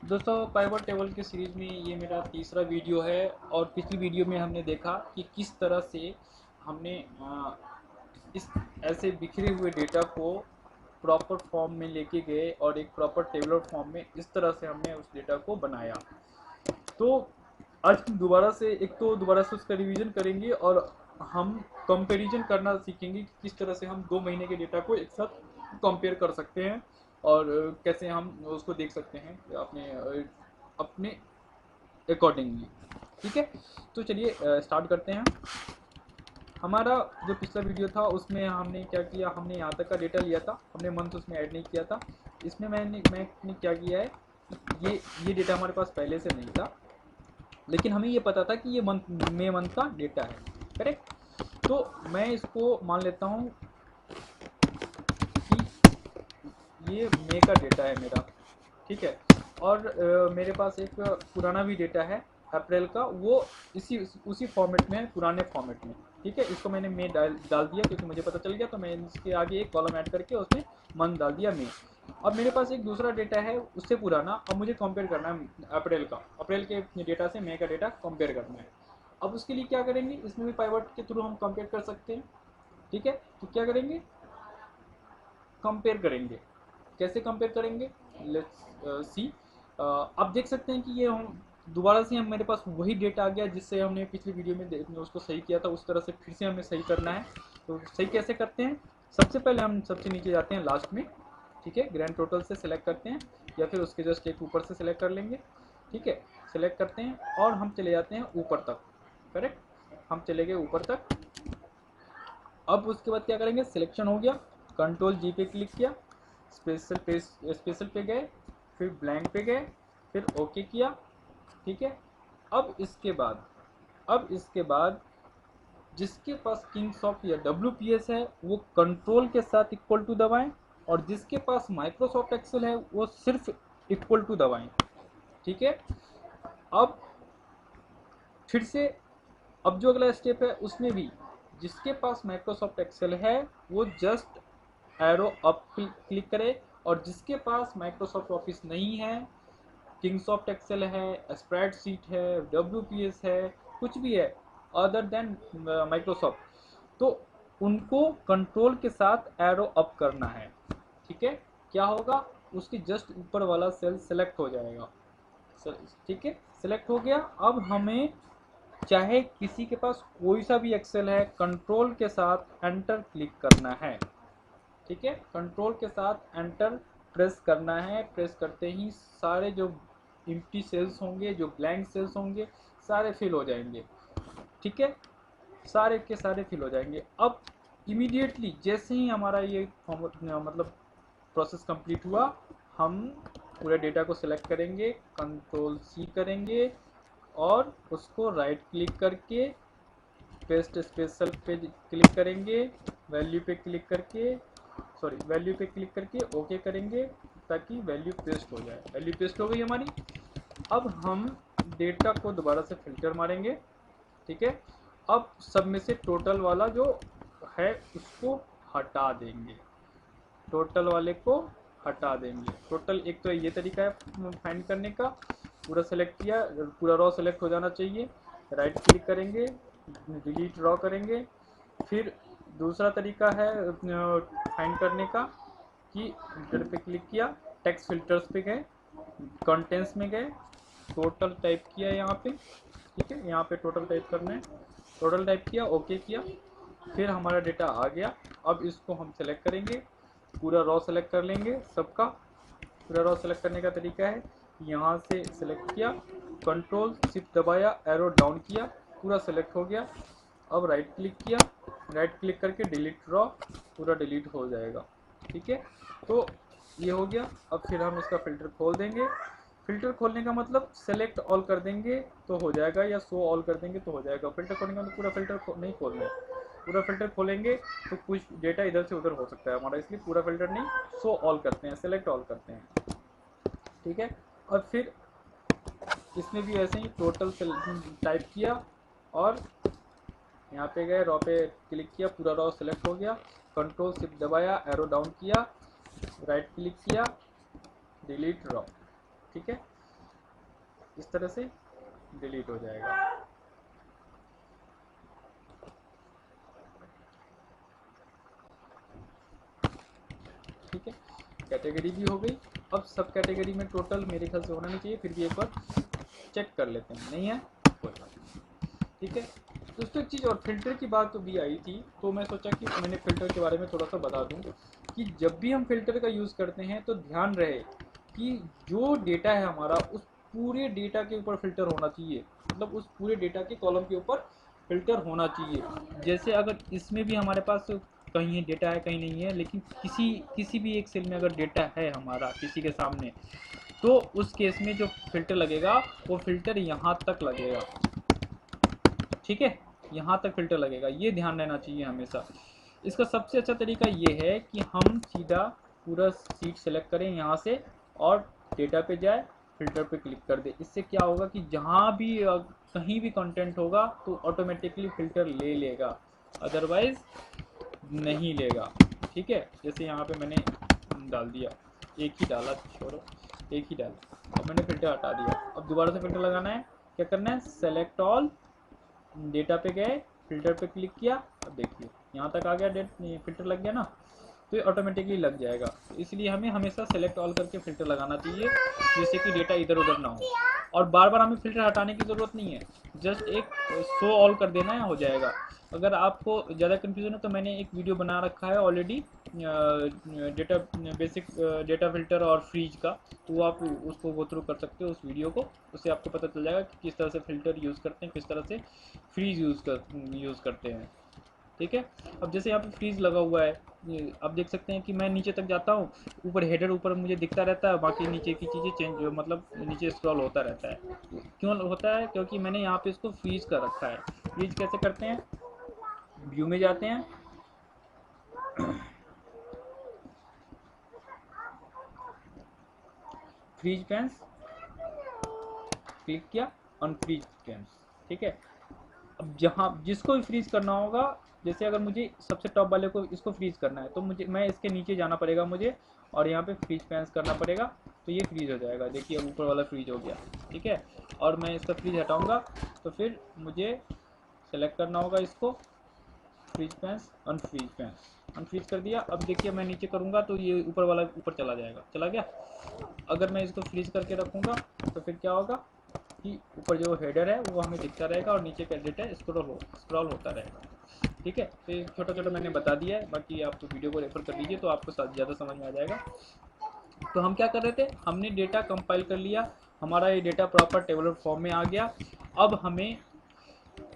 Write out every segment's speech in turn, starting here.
दोस्तों pivot table की series में ये मेरा तीसरा वीडियो है। और पिछली वीडियो में हमने देखा कि किस तरह से हमने इस ऐसे बिखरे हुए डेटा को प्रॉपर फॉर्म में लेके गए और एक प्रॉपर टेबलर फॉर्म में इस तरह से हमने उस डेटा को बनाया। तो आज हम दोबारा से उसका रिवीजन करेंगे और हम कंपैरिजन करना सीखेंगे कि किस तरह से हम 2 महीने के डेटा को एक साथ कंपेयर कर सकते हैं और कैसे हम उसको देख सकते हैं अपने अपने अकॉर्डिंगली। ठीक है, तो चलिए स्टार्ट करते हैं। हमारा जो पिछला वीडियो था उसमें हमने क्या किया, हमने यहाँ तक का डेटा लिया था, हमने मंथ उसमें ऐड नहीं किया था। इसमें मैंने क्या किया है, ये डेटा हमारे पास पहले से नहीं था, लेकिन हमें ये पता था कि ये मई मंथ का डेटा है। करेक्ट। तो मैं इसको मान लेता हूँ कि ये मई का डेटा है मेरा। ठीक है। और मेरे पास एक पुराना भी डेटा है अप्रैल का, वो इसी उसी फॉर्मेट में है, पुराने फॉर्मेट में। ठीक है, इसको मैंने मई डाल दिया क्योंकि मुझे पता चल गया, तो मैं इसके आगे एक कॉलम ऐड करके उसमें मंथ डाल दिया मई। अब मेरे पास एक दूसरा डेटा है उससे पुराना, अब मुझे कंपेयर करना है अप्रैल का, अप्रैल के डेटा से मई का डेटा कंपेयर करना है। अब उसके लिए क्या करेंगे, इसमें भी पाइवट के थ्रू हम कंपेयर कर सकते हैं। ठीक है, तो क्या करेंगे, कंपेयर करेंगे। कैसे कंपेयर करेंगे, लेट्स सी। आप देख सकते हैं कि ये हम दोबारा से हम मेरे पास वही डेटा आ गया जिससे हमने पिछली वीडियो में उसको सही किया था, उस तरह से फिर से हमें सही करना है। तो सही कैसे करते हैं, सबसे पहले हम सबसे नीचे जाते हैं लास्ट में। ठीक है, ग्रैंड टोटल से सिलेक्ट करते हैं या फिर उसके जस्ट एक ऊपर से सिलेक्ट कर लेंगे। ठीक है, सिलेक्ट करते हैं और हम चले जाते हैं ऊपर तक। करेक्ट, हम चले गए ऊपर तक। अब उसके बाद क्या करेंगे, सिलेक्शन हो गया, कंट्रोल जी पे क्लिक किया, स्पेशल पे गए, फिर ब्लैंक पे गए, फिर ओके किया। ठीक है। अब इसके बाद जिसके पास किंग्स ऑफ या डब्ल्यू है वो कंट्रोल के साथ इक्वल टू दबाएं, और जिसके पास माइक्रोसॉफ्ट एक्सेल है वो सिर्फ इक्वल टू दबाएं। ठीक है। अब फिर से, अब जो अगला स्टेप है उसमें भी जिसके पास माइक्रोसॉफ्ट एक्सेल है वो जस्ट एरो अप क्लिक करे, और जिसके पास माइक्रोसॉफ्ट ऑफिस नहीं है, किंगसॉफ्ट एक्सेल है, स्प्रेडशीट है, डब्ल्यू है, कुछ भी है अदर देन माइक्रोसॉफ्ट, तो उनको कंट्रोल के साथ एरो अप करना है। ठीक है, क्या होगा, उसके जस्ट ऊपर वाला सेल सेलेक्ट हो जाएगा। ठीक है, सेलेक्ट हो गया। अब हमें चाहे किसी के पास कोई सा भी एक्सेल है, कंट्रोल के साथ एंटर क्लिक करना है। ठीक है, कंट्रोल के साथ एंटर प्रेस करना है। प्रेस करते ही सारे जो एम्प्टी सेल्स होंगे, जो ब्लैंक सेल्स होंगे, सारे फिल हो जाएंगे। ठीक है, सारे के सारे फिल हो जाएंगे। अब इमीडिएटली जैसे ही हमारा ये मतलब प्रोसेस कंप्लीट हुआ, हम पूरे डेटा को सिलेक्ट करेंगे, कंट्रोल सी करेंगे और उसको राइट क्लिक करके पेस्ट स्पेशल पे क्लिक करेंगे, वैल्यू पे क्लिक करके, सॉरी वैल्यू पे क्लिक करके ओके करेंगे ताकि वैल्यू पेस्ट हो जाए। वैल्यू पेस्ट हो गई हमारी। अब हम डेटा को दोबारा से फिल्टर मारेंगे। ठीक है, अब सब में से टोटल वाला जो है उसको हटा देंगे, टोटल वाले को हटा देंगे। टोटल एक तो ये तरीका है फाइंड करने का, पूरा सेलेक्ट किया, पूरा रॉ सेलेक्ट हो जाना चाहिए, राइट क्लिक करेंगे, डिलीट रॉ करेंगे। फिर दूसरा तरीका है फाइंड करने का कि फिल्टर पे क्लिक किया, टेक्स्ट फिल्टर्स पे गए, कंटेंट्स में गए, टोटल टाइप किया यहाँ पे। ठीक है, यहाँ पे टोटल टाइप करना है, टोटल टाइप किया, ओके किया, फिर हमारा डेटा आ गया। अब इसको हम सेलेक्ट करेंगे, पूरा रॉ सेलेक्ट कर लेंगे सबका। पूरा रॉ सेलेक्ट करने का तरीका है, यहाँ से सेलेक्ट किया, कंट्रोल शिफ्ट दबाया, एरो डाउन किया, पूरा सेलेक्ट हो गया। अब राइट क्लिक किया, राइट क्लिक करके डिलीट रॉ, पूरा डिलीट हो जाएगा। ठीक है, तो ये हो गया। अब फिर हम इसका फ़िल्टर खोल देंगे। फ़िल्टर खोलने का मतलब सेलेक्ट ऑल कर देंगे तो हो जाएगा, या शो ऑल कर देंगे तो हो जाएगा। फ़िल्टर खोलने का मतलब पूरा फ़िल्टर नहीं खोलना है। पूरा फ़िल्टर खोलेंगे तो कुछ डेटा इधर से उधर हो सकता है हमारा, इसलिए पूरा फ़िल्टर नहीं, शो ऑल करते हैं, सेलेक्ट ऑल करते हैं। ठीक है, और फिर इसमें भी ऐसे ही टोटल टाइप किया और यहाँ पे गए, रॉ पे क्लिक किया, पूरा रॉ सेलेक्ट हो गया, कंट्रोल शिफ्ट दबाया, एरो डाउन किया, राइट क्लिक किया, डिलीट रॉ। ठीक है, इस तरह से डिलीट हो जाएगा। ठीक है, कैटेगरी भी हो गई। अब सब कैटेगरी में टोटल मेरे ख्याल से होना नहीं चाहिए, फिर भी एक बार चेक कर लेते हैं, नहीं है कोई बात नहीं। ठीक है, दोस्तों एक चीज़ और, फिल्टर की बात तो भी आई थी, तो मैं सोचा कि मैंने फ़िल्टर के बारे में थोड़ा सा बता दूं कि जब भी हम फिल्टर का यूज़ करते हैं तो ध्यान रहे कि जो डेटा है हमारा, उस पूरे डेटा के ऊपर फिल्टर होना चाहिए, मतलब उस पूरे डेटा के कॉलम के ऊपर फिल्टर होना चाहिए। जैसे अगर इसमें भी हमारे पास कहीं डेटा है कहीं नहीं है, लेकिन किसी भी एक सेल में अगर डेटा है हमारा किसी के सामने, तो उस केस में जो फिल्टर लगेगा वो फिल्टर यहाँ तक लगेगा। ठीक है, यहाँ तक फिल्टर लगेगा, ये ध्यान रहना चाहिए हमेशा। इसका सबसे अच्छा तरीका ये है कि हम सीधा पूरा सीट सेलेक्ट करें यहाँ से और डेटा पे जाए, फिल्टर पे क्लिक कर दे। इससे क्या होगा कि जहाँ भी कहीं भी कंटेंट होगा तो ऑटोमेटिकली फिल्टर ले लेगा, अदरवाइज नहीं लेगा। ठीक है, जैसे यहाँ पे मैंने डाल दिया, एक ही डाला, छोड़ो एक ही डाला, अब मैंने फिल्टर हटा दिया। अब दोबारा से फिल्टर लगाना है, क्या करना है, सेलेक्ट ऑल, डेटा पे गए, फिल्टर पे क्लिक किया, अब देखिए यहाँ तक आ गया, फिल्टर लग गया ना, तो ये ऑटोमेटिकली लग जाएगा। तो इसलिए हमें हमेशा सेलेक्ट ऑल करके फिल्टर लगाना चाहिए, जिससे कि डेटा इधर उधर ना हो। और बार बार हमें फिल्टर हटाने की ज़रूरत नहीं है, जस्ट एक शो ऑल कर देना है, हो जाएगा। अगर आपको ज़्यादा कन्फ्यूजन है तो मैंने एक वीडियो बना रखा है already, data basic data filter और फ्रीज का, तो आप उसको गो थ्रू कर सकते हो उस वीडियो को, उससे आपको पता चल जाएगा कि किस तरह से फिल्टर यूज़ करते हैं, किस तरह से फ्रीज यूज़ करते हैं। ठीक है, अब जैसे यहाँ पे फ्रीज लगा हुआ है, आप देख सकते हैं कि मैं नीचे तक जाता हूँ, ऊपर हेडर ऊपर मुझे दिखता रहता है, बाकी नीचे की चीज़ें चेंज, मतलब नीचे स्क्रॉल होता रहता है। क्यों होता है, क्योंकि मैंने यहाँ पे इसको फ्रीज कर रखा है। फ्रीज कैसे करते हैं, व्यू में जाते हैं, फ्रीज पेंस क्लिक किया, अनफ्रीज पेंस। ठीक है, अब जहाँ जिसको भी फ्रीज करना होगा, जैसे अगर मुझे सबसे टॉप वाले को इसको फ्रीज करना है, तो मैं इसके नीचे जाना पड़ेगा मुझे, और यहाँ पे फ्रीज पेंस करना पड़ेगा, तो ये फ्रीज हो जाएगा। देखिए अब ऊपर वाला फ्रीज हो गया। ठीक है, और मैं इसका फ्रीज हटाऊंगा तो फिर मुझे सेलेक्ट करना होगा इसको, freeze panes, unfreeze panes, unfreeze कर दिया। अब देखिए मैं नीचे करूँगा तो ये ऊपर वाला ऊपर चला जाएगा, चला गया। अगर मैं इसको फ्रीज करके रखूँगा तो फिर क्या होगा कि ऊपर जो हेडर है वो हमें दिखता रहेगा और नीचे का डेटा स्क्रॉल होता रहेगा। ठीक है, तो ये छोटा छोटा मैंने बता दिया है, बाकी आप तो वीडियो को रेफर कर लीजिए तो आपको ज़्यादा समझ में आ जाएगा। तो हम क्या कर रहे थे, हमने डेटा कंपाइल कर लिया, हमारा ये डेटा प्रॉपर टेबलर फॉर्म में आ गया। अब हमें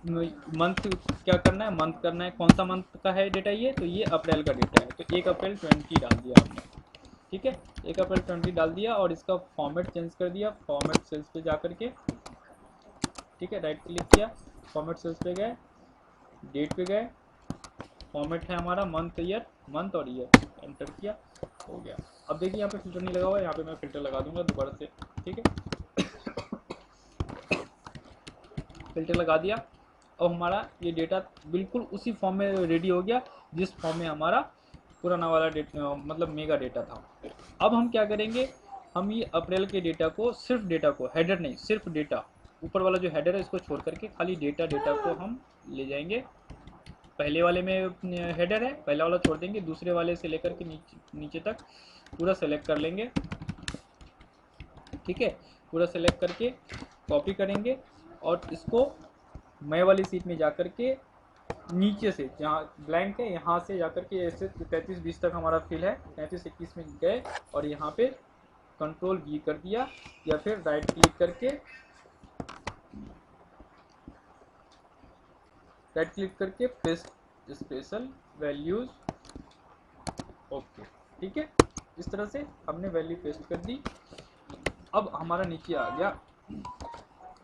मंथ क्या करना है, मंथ करना है, कौन सा मंथ का है डेटा, ये तो ये अप्रैल का डेटा है, तो 1 अप्रैल 20 डाल दिया हमने। ठीक है, 1 अप्रैल 20 डाल दिया और इसका फॉर्मेट चेंज कर दिया, फॉर्मेट सेल्स पे जा करके, ठीक है, राइट क्लिक किया, फॉर्मेट सेल्स पे गए, डेट पे गए, फॉर्मेट है हमारा मंथ ईयर, मंथ और ईयर, एंटर किया, हो गया। अब देखिए यहाँ पे फिल्टर नहीं लगा हुआ है, यहाँ पे मैं फिल्टर लगा दूंगा दोबारा से। ठीक है, फिल्टर लगा दिया, अब हमारा ये डेटा बिल्कुल उसी फॉर्म में रेडी हो गया जिस फॉर्म में हमारा पुराना वाला डेटा, मतलब मेगा डेटा था। अब हम क्या करेंगे, हम ये अप्रैल के डेटा को, सिर्फ डेटा को, हेडर नहीं, सिर्फ डेटा, ऊपर वाला जो हेडर है इसको छोड़ करके खाली डेटा को हम ले जाएंगे। पहले वाले में हेडर है, पहला वाला छोड़ देंगे, दूसरे वाले से लेकर के नीचे तक पूरा सेलेक्ट कर लेंगे। ठीक है, पूरा सेलेक्ट करके कॉपी करेंगे और इसको मैं वाली सीट में जा करके नीचे से, जहाँ ब्लैंक है यहाँ से जाकर के ऐसे 33-20 तक हमारा फिल है, 33-21 में गए और यहाँ पे कंट्रोल V कर दिया, या फिर राइट क्लिक करके पेस्ट स्पेशल वैल्यूज, ओके। ठीक है, इस तरह से हमने वैल्यू पेस्ट कर दी। अब हमारा नीचे आ गया,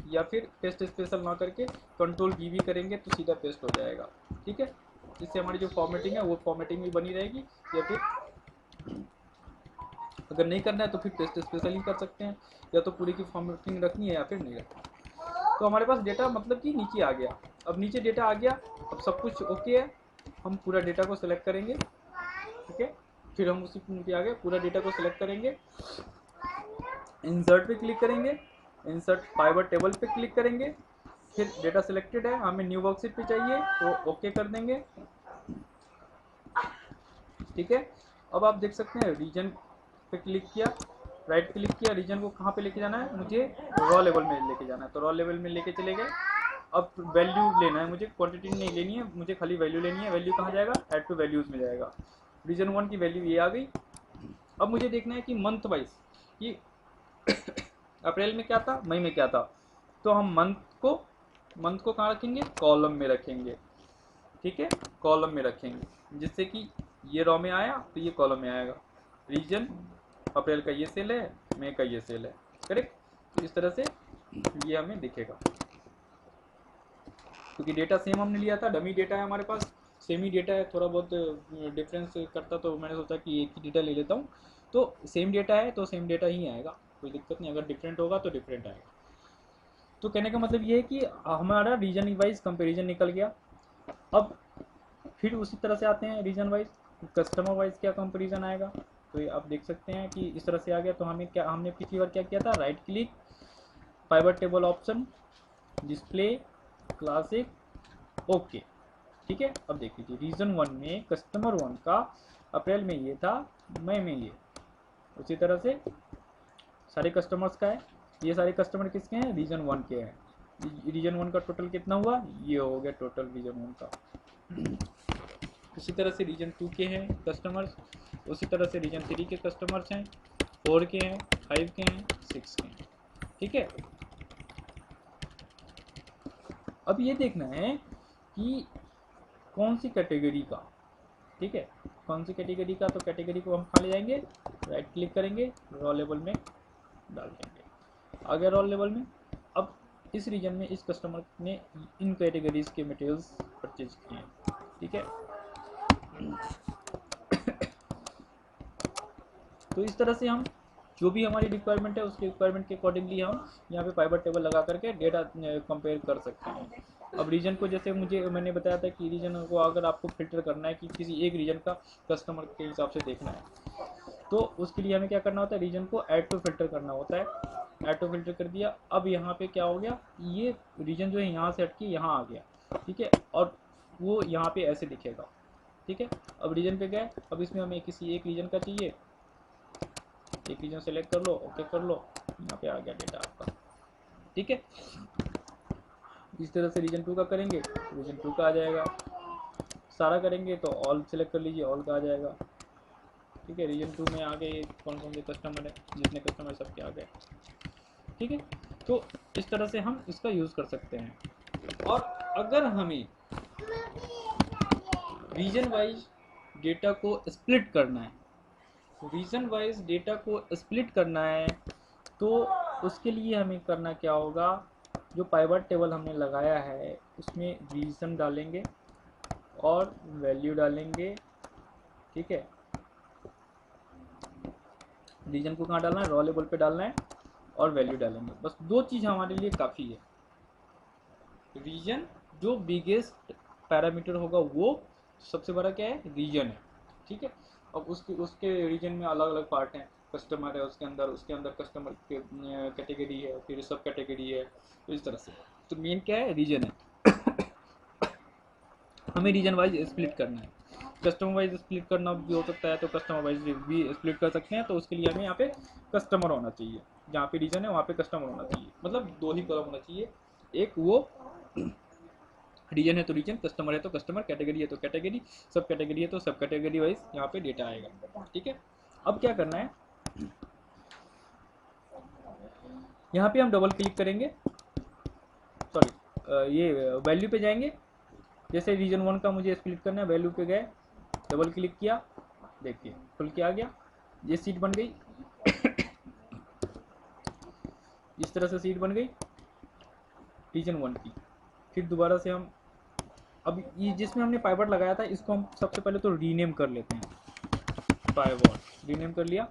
या फिर पेस्ट स्पेशल ना करके कंट्रोल V भी करेंगे तो सीधा पेस्ट हो जाएगा। ठीक है, इससे हमारी जो फॉर्मेटिंग है वो फॉर्मेटिंग भी बनी रहेगी, या फिर अगर नहीं करना है तो फिर पेस्ट स्पेशल ही कर सकते हैं, या तो पूरी की फॉर्मेटिंग रखनी है या फिर नहीं रखनी। तो हमारे पास डेटा मतलब कि नीचे आ गया। अब नीचे डेटा आ गया, अब सब कुछ ओके है, हम पूरा डेटा को सिलेक्ट करेंगे। ठीक है, फिर हम उसी नीचे आ गए, पूरा डेटा को सिलेक्ट करेंगे, इंसर्ट पे क्लिक करेंगे, इंसर्ट फाइबर टेबल पे क्लिक करेंगे, फिर डेटा सिलेक्टेड है, हमें न्यू वर्कशीट पे चाहिए तो ओके कर देंगे। ठीक है, अब आप देख सकते हैं रीजन पे क्लिक किया, राइट क्लिक किया, रीजन को कहाँ पे लेके जाना है, मुझे रॉ लेवल में लेके जाना है, तो रॉ लेवल में लेके चले गए। अब वैल्यू लेना है मुझे, क्वांटिटी नहीं लेनी है मुझे, खाली वैल्यू लेनी है। वैल्यू कहाँ जाएगा, ऐड टू वैल्यूज़ में जाएगा। रीजन 1 की वैल्यू ये आ गई। अब मुझे देखना है कि मंथ वाइज कि अप्रैल में क्या था, मई में क्या था, तो हम मंथ को कहाँ रखेंगे, कॉलम में रखेंगे। ठीक है, कॉलम में रखेंगे, जिससे कि ये रॉ में आया तो ये कॉलम में आएगा। रीजन अप्रैल का ये सेल है, मई का ये सेल है, करेक्ट। तो इस तरह से ये हमें दिखेगा, क्योंकि डेटा सेम हमने लिया था, डमी डेटा है हमारे पास, सेम ही डेटा है, थोड़ा बहुत डिफरेंस करता तो मैंने सोचा कि एक ही डेटा ले लेता हूँ। तो सेम डेटा है तो सेम डेटा ही आएगा, कोई दिक्कत नहीं, अगर डिफरेंट होगा तो डिफरेंट आएगा। तो कहने का मतलब ये है कि हमारा रीजन वाइज कंपेरिजन निकल गया। अब फिर उसी तरह से आते हैं रीजन वाइज, कस्टमर वाइज क्या कंपेरिजन आएगा। तो ये आप देख सकते हैं कि इस तरह से आ गया। तो हमने पिछली बार क्या किया था, right click, fibre table option, display, classic, okay. ठीक है, अब देख लीजिए रीजन 1 में कस्टमर 1 का अप्रैल में ये था, मई में ये, उसी तरह से सारे कस्टमर्स का है। ये सारे कस्टमर किसके हैं, रीजन 1 के हैं। रीजन 1 का टोटल कितना हुआ, ये हो गया टोटल रीजन 1 का। उसी तरह से रीजन 2 के हैं कस्टमर्स, उसी तरह से रीजन 3 के कस्टमर्स हैं, 4 के हैं, 5 के हैं, 6 के हैं। ठीक है, अब ये देखना है कि कौन सी कैटेगरी का, ठीक है, कौन सी कैटेगरी का। तो कैटेगरी को हम कहाँ ले जाएंगे, राइट क्लिक करेंगे, रॉ लेवल में डाल देंगे, आ गया रॉ लेवल में। अब इस रीजन में इस कस्टमर ने इन कैटेगरीज के मटेरियल्स परचेज किए हैं। ठीक है, तो इस तरह से हम जो भी हमारी रिक्वायरमेंट है उसके रिक्वायरमेंट के अकॉर्डिंगली हम यहाँ पे फाइबर टेबल लगा करके डेटा कंपेयर कर सकते हैं। अब रीजन को जैसे मैंने बताया था कि रीजन को अगर आपको फिल्टर करना है कि किसी एक रीजन का कस्टमर के हिसाब से देखना है, तो उसके लिए हमें क्या करना होता है, रीजन को ऐड टू फिल्टर करना होता है। ऐड टू फिल्टर कर दिया। अब यहाँ पे क्या हो गया, ये रीजन जो है यहाँ से हट के यहाँ आ गया। ठीक है, और वो यहाँ पे ऐसे दिखेगा। ठीक है, अब रीजन पे गए, अब इसमें हमें किसी एक रीजन का चाहिए, एक रीजन सेलेक्ट कर लो, ओके कर लो, यहाँ पे आ गया डेटा आपका। ठीक है, इस तरह से रीजन 2 का करेंगे, रीजन 2 का आ जाएगा। सारा करेंगे तो ऑल सेलेक्ट कर लीजिए, ऑल का आ जाएगा। ठीक है, रीजन 2 में आ गए कौन कौन से कस्टमर है, जितने कस्टमर सबके आ गए। ठीक है, तो इस तरह से हम इसका यूज़ कर सकते हैं। और अगर हमें रीजन वाइज डेटा को स्प्लिट करना है, रीजन वाइज डेटा को स्प्लिट करना है, तो उसके लिए हमें करना क्या होगा, जो पाइवट टेबल हमने लगाया है उसमें रीजन डालेंगे और वैल्यू डालेंगे। ठीक है, रीजन को कहाँ डालना है, रॉ लेवल पे डालना है और वैल्यू डालेंगे। बस दो चीज़ हमारे लिए काफ़ी है। रीजन जो बिगेस्ट पैरामीटर होगा वो सबसे बड़ा क्या है, रीजन है। ठीक है, अब उसके रीजन में अलग अलग पार्ट हैं, कस्टमर है उसके अंदर कस्टमर कैटेगरी है, फिर सब कैटेगरी है, तो इस तरह से। तो मेन क्या है, रीजन है। हमें रीजन वाइज स्प्लिट करना है, कस्टमर वाइज स्प्लिट करना भी हो सकता है, तो कस्टमर वाइज भी स्प्लिट कर सकते हैं। तो उसके लिए हमें यहाँ पे कस्टमर होना चाहिए, जहाँ पे रीजन है वहाँ पे कस्टमर होना चाहिए, मतलब दो ही कॉलम होना चाहिए। एक वो रीजन है तो रीजन, कस्टमर है तो कस्टमर, कैटेगरी है तो कैटेगरी, सब कैटेगरी है तो सब कैटेगरी वाइज यहाँ पे डेटा आएगा। ठीक है, अब क्या करना है, यहाँ पे हम डबल क्लिक करेंगे, सॉरी ये वैल्यू पे जाएंगे। जैसे रीजन 1 का मुझे स्प्लिट करना है, वैल्यू पे गए, डबल क्लिक किया, देखिए खुल के आ गया, ये सीट बन गई। इस तरह से सीट बन गई रीजन 1 की। फिर दोबारा से हम अब ये जिसमें हमने पाइवट लगाया था इसको हम सबसे पहले तो रीनेम कर लेते हैं। पाइवट रीनेम कर लिया,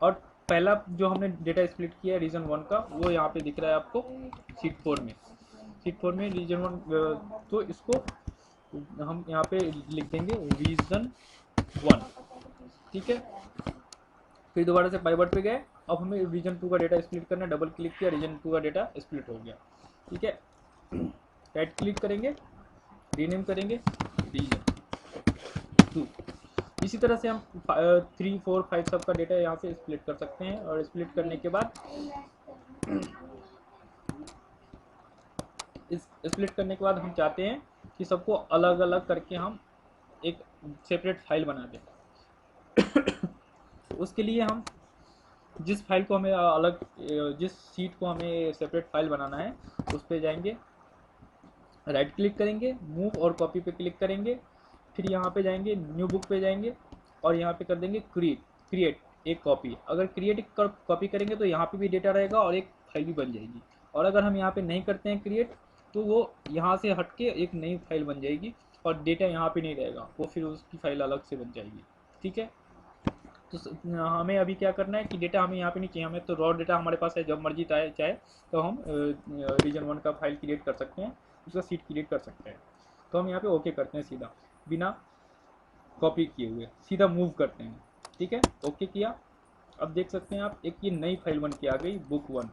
और पहला जो हमने डेटा स्प्लिट किया रीजन 1 का वो यहाँ पे दिख रहा है आपको शीट 4 में। शीट 4 में रीजन 1, तो इसको हम यहाँ पे लिख देंगे रीजन 1। ठीक है, फिर दोबारा से पाइवट पे गए, अब हमें रीजन 2 का डेटा स्प्लिट करना है, डबल क्लिक किया, रीजन 2 का डेटा स्प्लिट हो गया। ठीक है, राइट क्लिक करेंगे, रीनेम करेंगे रीजन 2। इसी तरह से हम 3, 4, 5 सब का डेटा यहाँ से स्प्लिट कर सकते हैं। और स्प्लिट करने के बाद हम चाहते हैं कि सबको अलग अलग करके हम एक सेपरेट फाइल बना दें। उसके लिए हम जिस फाइल को हमें अलग, जिस सीट को हमें सेपरेट फाइल बनाना है उस पर जाएंगे, राइट क्लिक करेंगे, मूव और कॉपी पे क्लिक करेंगे, फिर यहाँ पे जाएंगे, न्यू बुक पे जाएंगे और यहाँ पे कर देंगे क्रिएट एक कॉपी। अगर क्रिएट एक कॉपी करेंगे तो यहाँ पे भी डेटा रहेगा और एक फाइल भी बन जाएगी। और अगर हम यहाँ पे नहीं करते हैं क्रिएट, तो वो यहाँ से हट के एक नई फाइल बन जाएगी और डेटा यहाँ पे नहीं रहेगा, वो फिर उसकी फाइल अलग से बन जाएगी। ठीक है, तो हमें अभी क्या करना है कि डेटा हमें यहाँ पे नहीं चाहिए, हमें तो रॉ डेटा हमारे पास है, जब मर्जी चाहे तो हम रीजन 1 का फाइल क्रिएट कर सकते हैं, उसका सीट क्रिएट कर सकते हैं। तो हम यहाँ पे ओके करते हैं, सीधा बिना कॉपी किए हुए सीधा मूव करते हैं। ठीक है, ओके किया। अब देख सकते हैं आप, एक ये नई फाइल बन के आ गई, बुक 1।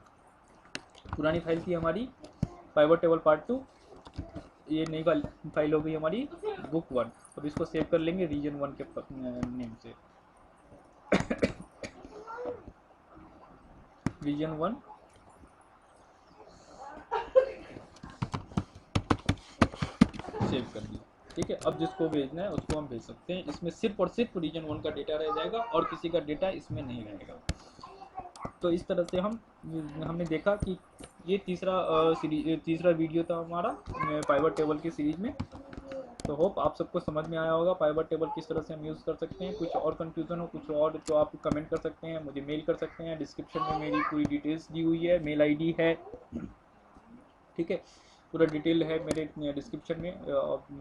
पुरानी फाइल थी हमारी पाइवट टेबल पार्ट 2, ये नई फाइल हो गई हमारी बुक 1। अब इसको सेव कर लेंगे रीजन 1 के नेम से, रीजन 1 सेव कर दिया। ठीक है, अब जिसको भेजना है उसको हम भेज सकते हैं। इसमें सिर्फ और सिर्फ रीजन 1 का डेटा रह जाएगा और किसी का डेटा इसमें नहीं रहेगा। तो इस तरह से हमने देखा कि ये तीसरा वीडियो था हमारा पाइवट टेबल की सीरीज में। तो होप आप सबको समझ में आया होगा पाइवट टेबल किस तरह से हम यूज़ कर सकते हैं। कुछ और कन्फ्यूज़न हो, कुछ और, तो आप कमेंट कर सकते हैं, मुझे मेल कर सकते हैं। डिस्क्रिप्शन में मेरी पूरी डिटेल्स दी हुई है, मेल आईडी है। ठीक है, पूरा डिटेल है मेरे डिस्क्रिप्शन में।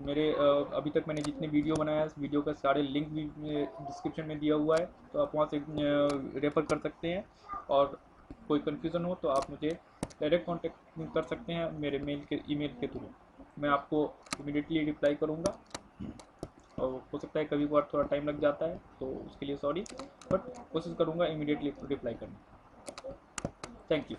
मेरे अभी तक मैंने जितने वीडियो बनाया है, वीडियो का सारे लिंक भी डिस्क्रिप्शन में दिया हुआ है, तो आप वहाँ से रेफ़र कर सकते हैं। और कोई कन्फ्यूज़न हो तो आप मुझे डायरेक्ट कांटेक्ट कर सकते हैं मेरे ईमेल के थ्रू। मैं आपको इमीडिएटली रिप्लाई करूँगा। और हो सकता है कभी कभार थोड़ा टाइम लग जाता है, तो उसके लिए सॉरी, बट कोशिश करूँगा इमीडिएटली रिप्लाई करने। Thank you.